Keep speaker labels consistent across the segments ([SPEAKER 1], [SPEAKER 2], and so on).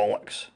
[SPEAKER 1] bollocks.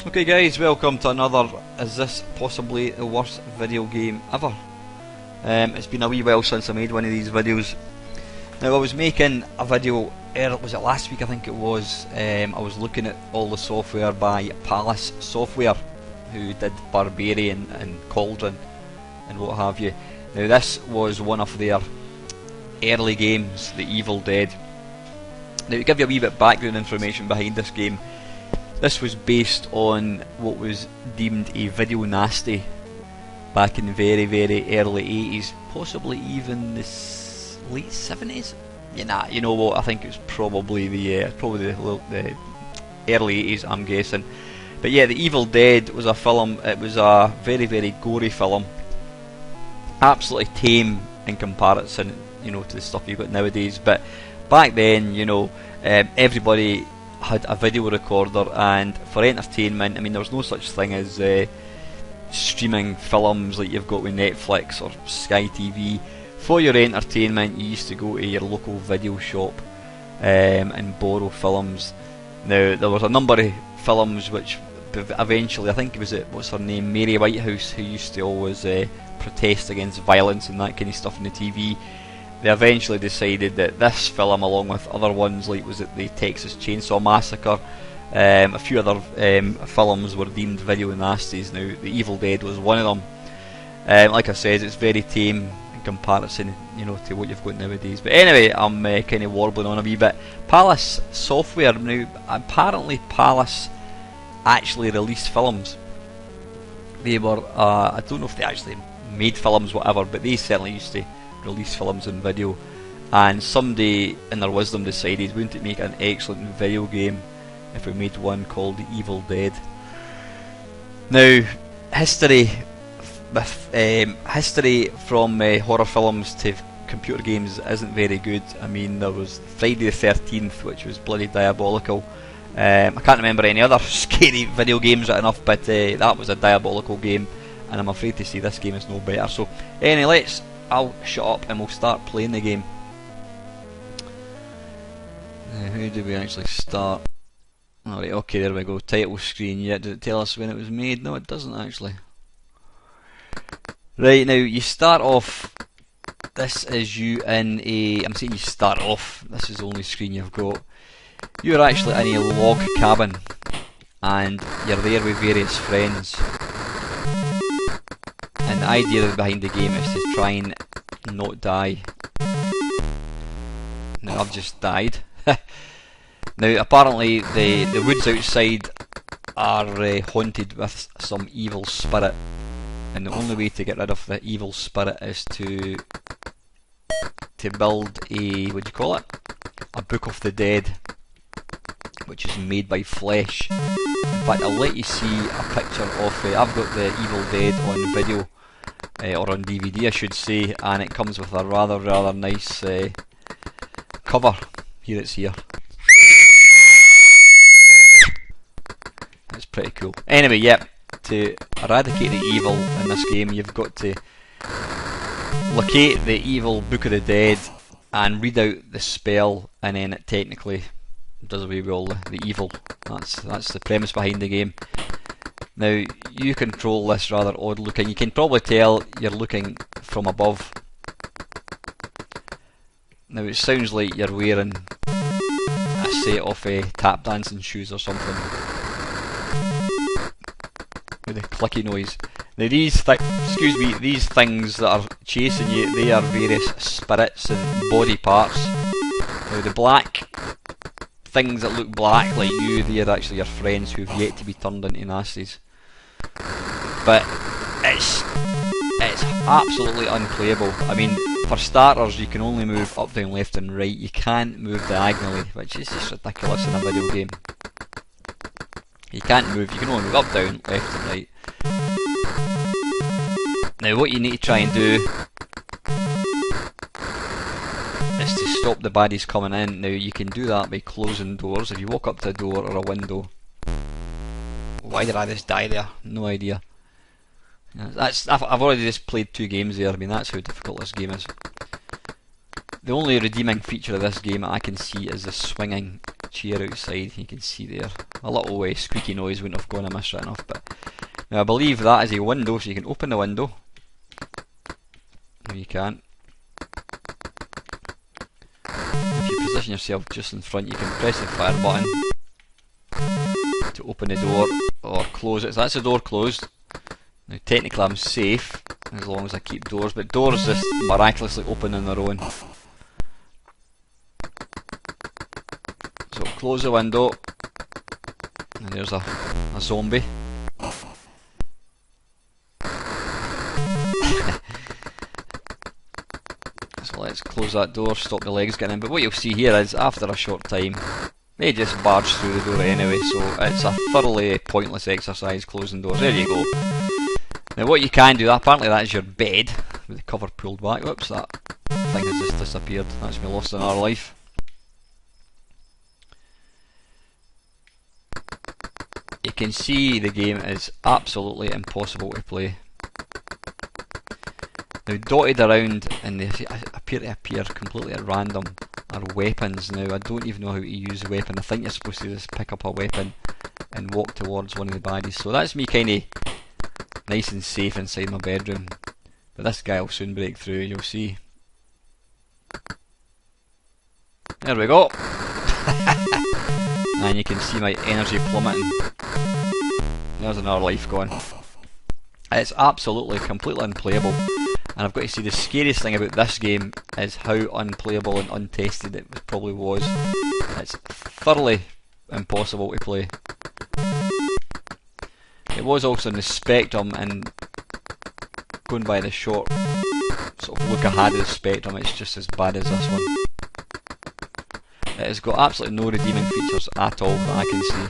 [SPEAKER 1] Okay guys, welcome to another Is This Possibly the Worst Video Game Ever? It's been a wee while since I made one of these videos. Now I was making a video, was it last week I think it was, I was looking at all the software by Palace Software, who did Barbarian and Cauldron and what have you. Now this was one of their early games, The Evil Dead. Now to give you a wee bit of background information behind this game, this was based on what was deemed a video nasty back in the very early 80s, possibly even the late 70s. Yeah, you know what, I think it was probably the early 80s, I'm guessing. But yeah, The Evil Dead was a film, it was a very gory film. Absolutely tame in comparison, you know, to the stuff you've got nowadays. But back then, you know, everybody had a video recorder, and for entertainment, I mean, there was no such thing as streaming films like you've got with Netflix or Sky TV. For your entertainment, you used to go to your local video shop and borrow films. Now, there was a number of films which eventually, I think it was, what's her name, Mary Whitehouse, who used to always protest against violence and that kind of stuff on the TV. They eventually decided that this film, along with other ones like was it the Texas Chainsaw Massacre, a few other films were deemed video nasties. Now The Evil Dead was one of them. Like I said, it's very tame in comparison, you know, to what you've got nowadays. But anyway, I'm kind of warbling on a wee bit. Palace Software, now apparently Palace actually released films. They were, I don't know if they actually made films, whatever, but they certainly used to release films on video, and somebody in their wisdom decided, wouldn't it make an excellent video game if we made one called The Evil Dead? Now, history from horror films to computer games isn't very good. I mean, there was Friday the 13th, which was bloody diabolical. I can't remember any other scary video games right enough, but that was a diabolical game, and I'm afraid to say this game is no better. So anyway, I'll shut up and we'll start playing the game. How do we actually start? Alright, okay, there we go. Title screen. Yeah, does it tell us when it was made? No, it doesn't actually. Right, now you start off. This is you in a. I'm saying you start off. This is the only screen you've got. You're actually in a log cabin, and you're there with various friends. And the idea behind the game is to try and not die. Now I've just died. Now apparently the woods outside are haunted with some evil spirit, and the only way to get rid of the evil spirit is to build a, what do you call it? A Book of the Dead, which is made by flesh. In fact, I'll let you see a picture of I've got The Evil Dead on video, or on DVD I should say, and it comes with a rather nice cover. Here it's here. It's pretty cool. Anyway, yep, to eradicate the evil in this game, you've got to locate the evil Book of the Dead and read out the spell, and then it technically does away with all the evil. That's the premise behind the game. Now you control this rather odd looking. You can probably tell you're looking from above. Now it sounds like you're wearing a set of tap dancing shoes or something, with a clicky noise. Now these these things that are chasing you, they are various spirits and body parts. Now the black things that look black like you, they are actually your friends who've yet to be turned into nasties. But it's absolutely unplayable. I mean, for starters, you can only move up, down, left and right. You can't move diagonally, which is just ridiculous in a video game. You can't move, you can only move up, down, left and right. Now what you need to try and do is to stop the baddies coming in. Now you can do that by closing doors. If you walk up to a door or a window. Why did I just die there? No idea. I've already just played 2 games there. I mean, that's how difficult this game is. The only redeeming feature of this game I can see is the swinging chair outside. You can see there a little squeaky noise wouldn't have gone amiss right enough. But now I believe that is a window, so you can open the window. No, you can't. If you position yourself just in front, you can press the fire button to open the door or close it. So that's the door closed. Now technically I'm safe as long as I keep doors, but doors just miraculously open on their own. So close the window, and there's a zombie. So let's close that door, stop the legs getting in. But what you'll see here is after a short time they just barge through the door anyway, so it's a thoroughly pointless exercise closing doors. There you go. Now what you can do, apparently that is your bed with the cover pulled back. Whoops, that thing has just disappeared. That's me lost in our life. You can see the game is absolutely impossible to play. Now dotted around, and they appear to appear completely at random, are weapons. Now I don't even know how to use a weapon. I think you're supposed to just pick up a weapon and walk towards one of the baddies. So that's me kinda nice and safe inside my bedroom. But this guy will soon break through, you'll see. There we go. And you can see my energy plummeting. There's another life gone. It's absolutely completely unplayable. And I've got to say, the scariest thing about this game is how unplayable and untested it probably was. It's thoroughly impossible to play. It was also in the Spectrum, and going by the short sort of look ahead of the Spectrum, it's just as bad as this one. It has got absolutely no redeeming features at all that I can see.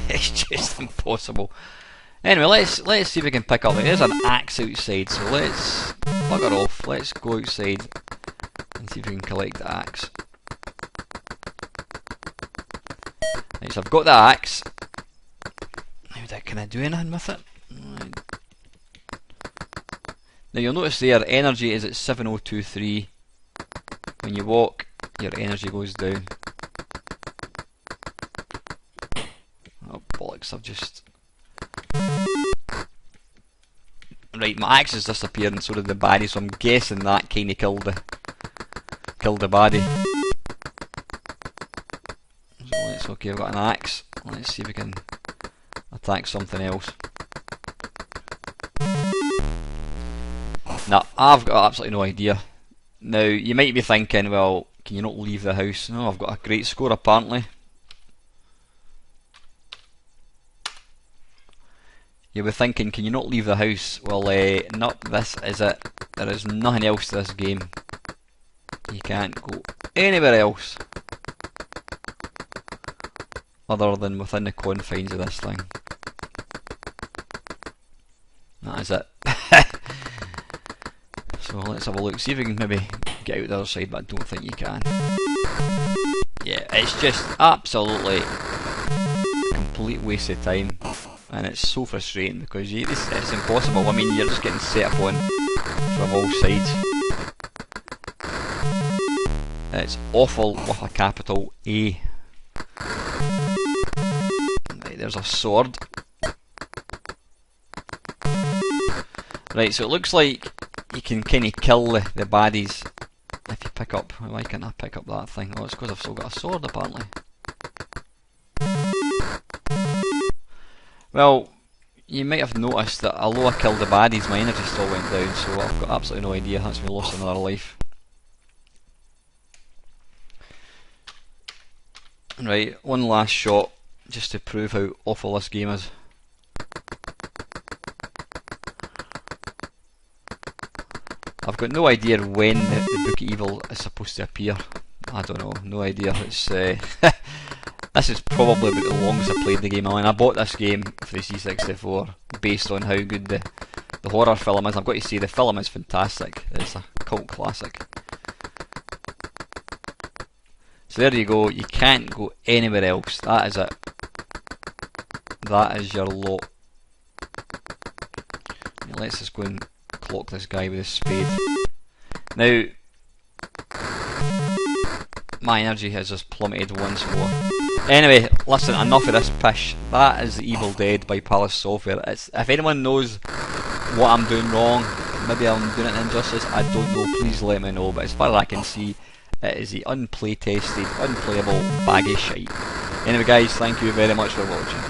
[SPEAKER 1] It's just impossible. Anyway, let's see if we can pick up. There's an axe outside, so let's bugger off. Let's go outside and see if we can collect the axe. Right, so I've got the axe. Now, can I do anything with it? Right. Now you'll notice there, energy is at 7023. When you walk, your energy goes down. Oh bollocks, I've just... Right, my axe has disappeared and so did the baddie, so I'm guessing that kinda killed the baddie. So let's, okay, I've got an axe. Let's see if we can attack something else. Now, I've got absolutely no idea. Now, you might be thinking, well, can you not leave the house? No, I've got a great score apparently. You'll be thinking, can you not leave the house? Well, not this is it. There is nothing else to this game. You can't go anywhere else other than within the confines of this thing. That is it. So let's have a look, see if we can maybe get out the other side, but I don't think you can. Yeah, it's just absolutely a complete waste of time. And it's so frustrating because it's impossible. I mean, you're just getting set upon from all sides. It's awful with a capital A. Right, there's a sword. Right, so it looks like you can kind of kill the baddies if you pick up... Why can't I pick up that thing? Oh, it's because I've still got a sword apparently. Well, you might have noticed that although I killed the baddies, my energy still went down, so I've got absolutely no idea. That's me lost another life. Right, one last shot, just to prove how awful this game is. I've got no idea when the Book of Evil is supposed to appear. I don't know, no idea. It's this is probably about the longest I've played the game. I mean, I bought this game for the C64 based on how good the horror film is. I've got to say, the film is fantastic. It's a cult classic. So there you go, you can't go anywhere else. That is it. That is your lot. Now let's just go and clock this guy with a spade. Now,
[SPEAKER 2] my energy has just plummeted once more. Anyway, listen, enough of this pish. That is The Evil Dead by Palace Software. If anyone knows what I'm doing wrong, maybe I'm doing it an injustice, I don't know, please let me know. But as far as I can see, it is the unplay tested, unplayable bag of shite. Anyway guys, thank you very much for watching.